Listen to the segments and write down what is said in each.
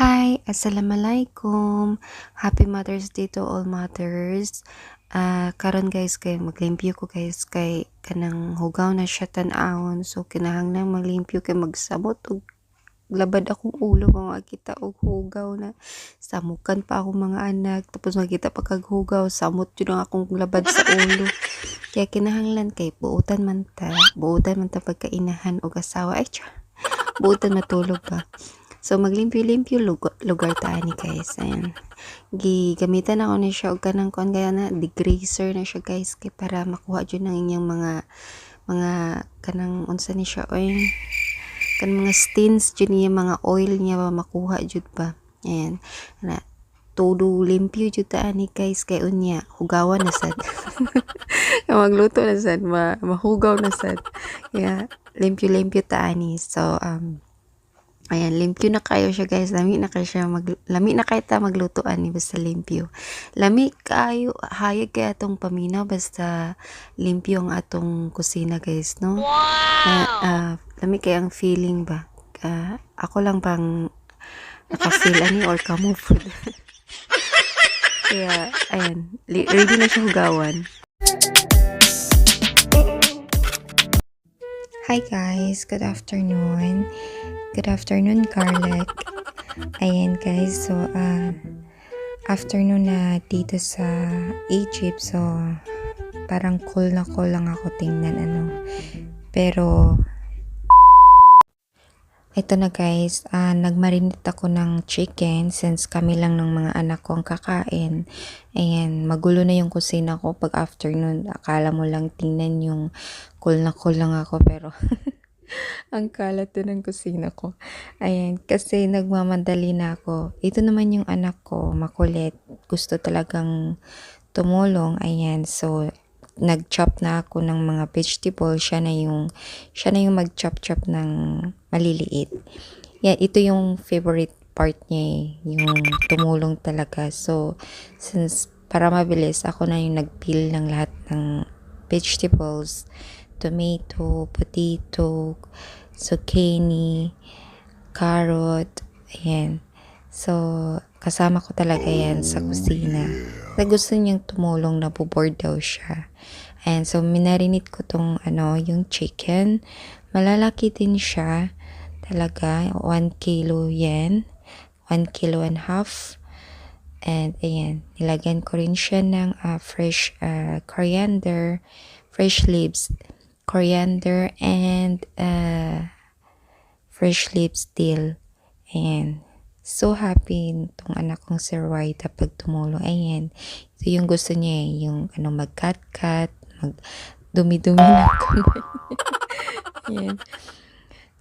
Hi, assalamualaikum. Happy Mother's Day to all mothers. Karon guys kay maglimpyo ko guys kay kanang hugaw na siya tan-awon. So kinahanglan maglimpyo kay magsamot og labad akong ulo makita og hugaw na samukan pa ako mga anak tapos makita pa kag hugaw samot jud ang akong labad sa ulo. Kaya kinahanglan kay buutan man ta pagkainahan og asawa buutan matulog pa. So maglimpyo-limpyo lugar ta ni guys. Ayan. Gigamitan ako ni siya og kanang kuan kaya na degreaser na siya guys kay para makuha jud ng inyang mga kanang unsa ni siya oy kan mga stains jud niya mga oil niya ba makuha jud pa. Ayan. Na todo limpyo jud ta ni guys kay unya hugawan na sad. Magluto na sad mahugaw na sad. Kaya limpyo-limpyo ta ani. So ayan, limpyo na kayo siya guys. Lami na kayo ta maglutoan ni basta limpyo. Lami kayo hayag kay atong paminaw basta limpyo ang atong kusina guys, no? Wow! Lami kay ang feeling ba? Ako lang bang naka-feel ani or kamo food. Kaya ayan, ready na siya hugawan. Hi guys, good afternoon. Good afternoon, Garlic. Ayan guys, so afternoon na dito sa Egypt. So parang cool lang ako tingnan Pero ito na guys, nagmarinate ako ng chicken since kami lang ng mga anak ko ang kakain. Ayan, magulo na yung kusina ko pag afternoon. Akala mo lang tingnan yung cool lang ako pero ang kalat din ng kusina ko. Ayan, kasi nagmamadali na ako. Ito naman yung anak ko, makulit. Gusto talagang tumulong. Ayan, so nag-chop na ako ng mga vegetable. Siya na yung mag-chop ng maliliit. Yan, ito yung favorite part niya yung tumulong talaga. So, since para mabilis, ako na yung nag-peel ng lahat ng vegetables. Tomato, potato, zucchini, carrot, ayan. So, kasama ko talaga yan sa kusina. Kasi gusto niyang tumulong, naboboard daw siya. Ayan, so minarinate ko tong yung chicken. Malalaki din siya. Talaga, 1 kilo yan. 1 kilo and half. And ayan, nilagyan ko rin siya ng fresh coriander, fresh leaves, coriander and fresh leaves dill. Ayan. So happy itong anak kong si Royta pag tumulong. Ayan. Ito yung gusto niya yung mag-cut-cut, dumi-dumi na kamay. Ayan.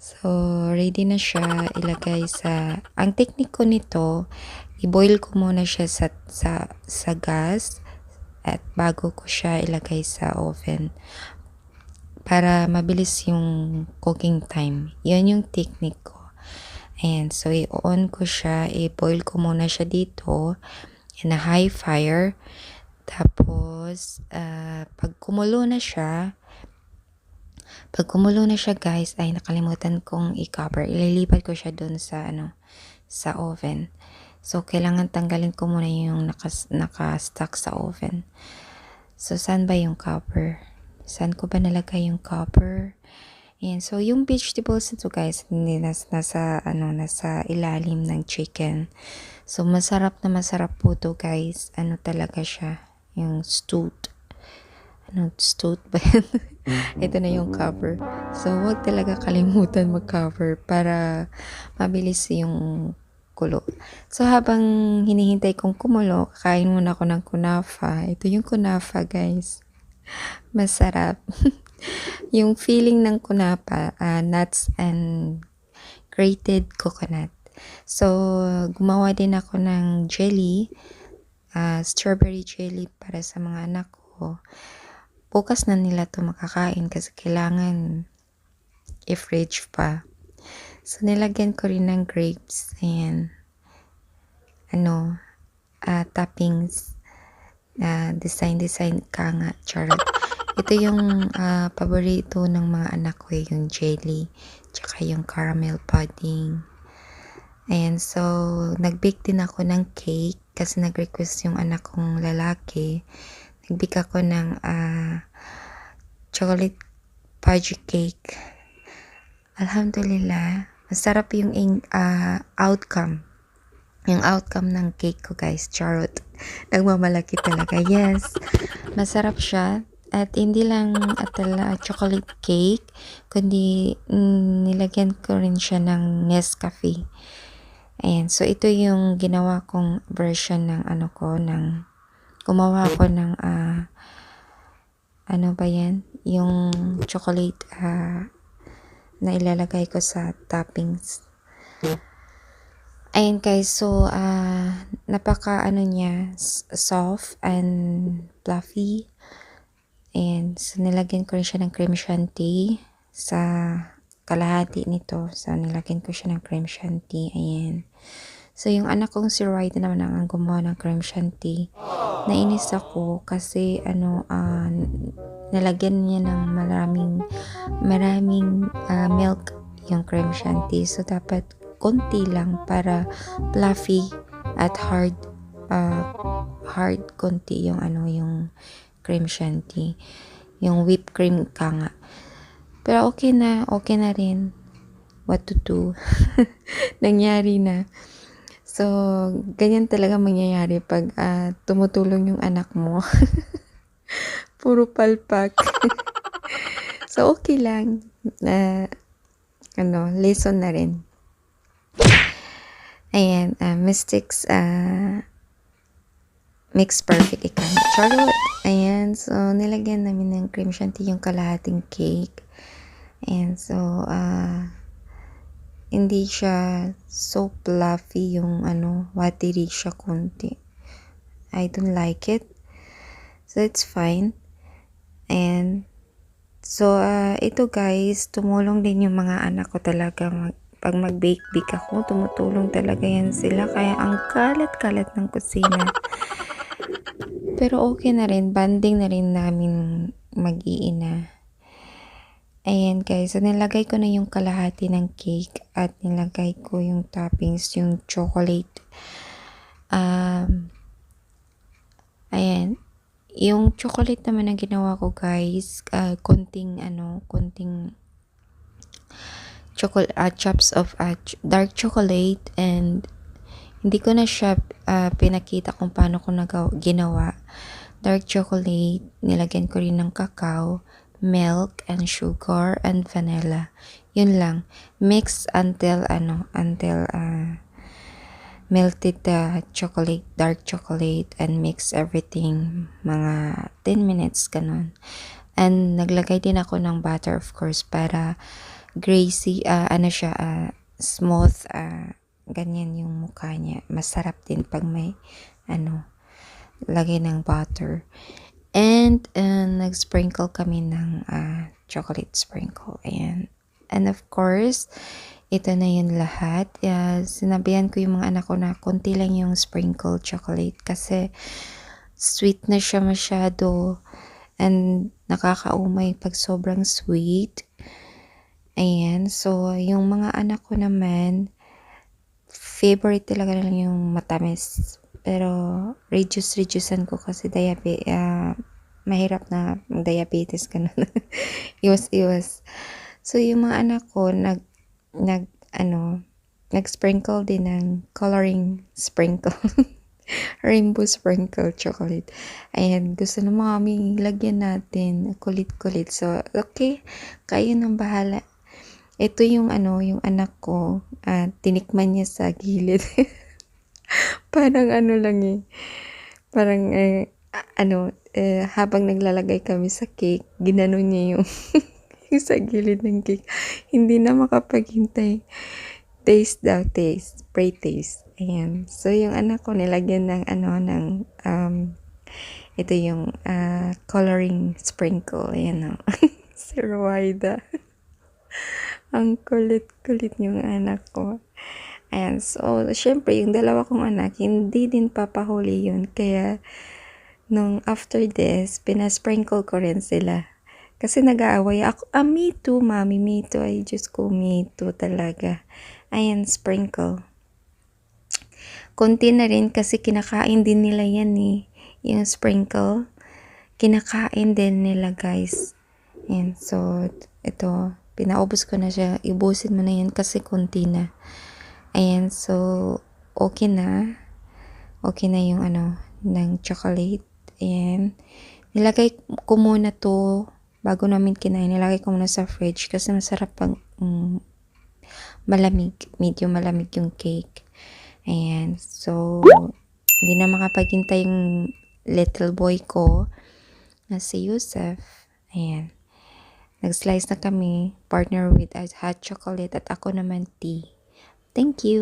So, ready na siya ilagay sa... Ang technique ko nito, i-boil ko muna siya sa gas at bago ko siya ilagay sa oven para mabilis yung cooking time. Yan yung technique ko. Ayan, so i-on ko siya, i-boil ko muna siya dito in a high fire. Tapos, pag kumulo na siya guys, ay nakalimutan kong i-cover. Ililipat ko siya dun sa sa oven. So, kailangan tanggalin ko muna yung naka-stuck sa oven. So, saan ba yung cover? Saan ko ba nalagay yung cover? Ayan. So, yung vegetables nito guys, nasa ilalim ng chicken. So, masarap po to guys. Talaga siya. Yung stewed. Stewed ba yan? Ito na yung cover. So, wag talaga kalimutan mag-cover para mabilis yung kulo. So, habang hinihintay kong kumulo, kakain muna ako ng kunafa. Ito yung kunafa, guys. Masarap. Yung feeling ng kunafa, nuts and grated coconut. So, gumawa din ako ng jelly, strawberry jelly para sa mga anak ko. Bukas na nila to makakain kasi kailangan i-fridge pa. So, nilagyan ko rin ng grapes. Ayan. Toppings. Design ka nga. Charot. Ito yung paborito ng mga anak ko, yung jelly. Tsaka yung caramel pudding. Ayan, so nag-bake din ako ng cake kasi nag-request yung anak kong lalaki. Nag-bake ako ng chocolate fudge cake. Alhamdulillah, masarap yung outcome. Yung outcome ng cake ko, guys. Charot. Nagmamalaki talaga. Yes, masarap siya. At hindi lang chocolate cake, kundi nilagyan ko rin siya ng Nescafe. Ayan. So, ito yung ginawa kong version ng gumawa ko ng, ano ba yan? Yung chocolate na ilalagay ko sa toppings. Ayan guys, so napaka niya, soft and fluffy. And so nilagyan ko rin siya ng cream shanty sa kalahati nito. So nilagyan ko siya ng cream shanty. Ayan. So yung anak kong si Ryder naman ang gumawa ng cream shanty. Nainis ako kasi nalagyan niya ng maraming milk yung cream shanty. So dapat konti lang para fluffy at hard konti yung yung cream shanty, yung whipped cream ka nga. Pero okay na rin. What to do? Nangyari na. So ganyan talaga mangyayari pag tumutulong yung anak mo. Puro palpak. So okay lang, lesson na rin. Ayan, mistakes makes perfect ika. Charlotte. Ayan, so nilagyan namin ng cream shanty yung kalahating cake. Ayan, so hindi siya so fluffy yung watery siya konti. I don't like it. So it's fine. And so ito guys, tumulong din yung mga anak ko talaga pag mag-bake ako, tumutulong talaga yan sila. Kaya ang kalat-kalat ng kusina. Pero okay na rin, banding na rin namin mag-iina. Ayan guys, so nilagay ko na yung kalahati ng cake at nilagay ko yung toppings, yung chocolate. Ayan. Yung chocolate naman na ginawa ko guys, konting chops of dark chocolate, and hindi ko na siya pinakita kung paano ko ginawa. Dark chocolate, nilagyan ko rin ng cacao, milk and sugar and vanilla. Yun lang. Mix until melted the chocolate, dark chocolate, and mix everything mga 10 minutes ganun. And naglagay din ako ng butter of course para greasy, smooth, ganyan yung mukha niya. Masarap din pag may lagay ng butter. And nag-sprinkle kami ng chocolate sprinkle. Ayan. And of course, ito na yun lahat. Sinabihan ko yung mga anak ko na konti lang yung sprinkle chocolate kasi sweet na siya masyado and nakakaumay pag sobrang sweet. Ayan. So, yung mga anak ko naman, favorite talaga lang yung matamis. Pero, reducean ko kasi mahirap na diabetes ka na. Iwas. So, yung mga anak ko, nag-sprinkle din ng coloring sprinkle. Rainbow sprinkle chocolate. Ayan, gusto na mami, lagyan natin. Kulit-kulit. So, okay. Kayo nang bahala. Ito yung yung anak ko, tinikman niya sa gilid. Parang lang parang habang naglalagay kami sa cake, ginanon niya yung yung sa gilid ng cake. Hindi na makapaghintay. Taste daw, taste. Pray taste. Ayan. So, yung anak ko nilagyan ng ito yung coloring sprinkle. Ayan o. Si Ruwaida. Ang kulit-kulit yung anak ko. Ayan, so, syempre, yung dalawa kong anak, hindi din papahuli yun. Kaya, nung after this, pinasprinkle ko rin sila. Kasi nag-aaway ako. Me too, mami, me too. Ay, Diyos ko, me too talaga. Ayan, sprinkle. konti na rin kasi kinakain din nila yan eh. Yung sprinkle, kinakain din nila guys. Ayan, so, ito, pinaubos ko na siya. Ibusin mo na yan kasi konti na. Ayan, so, okay na. Okay na yung ng chocolate. Ayan. Nilagay ko muna to bago namin kinain. Nilagay ko muna sa fridge kasi masarap pang malamig. Medyo malamig yung cake. Ayan. So, hindi na makapaghintay yung little boy ko na si Yusef. Ayan. Nag-slice na kami. Partner with hot chocolate at ako naman tea. Thank you.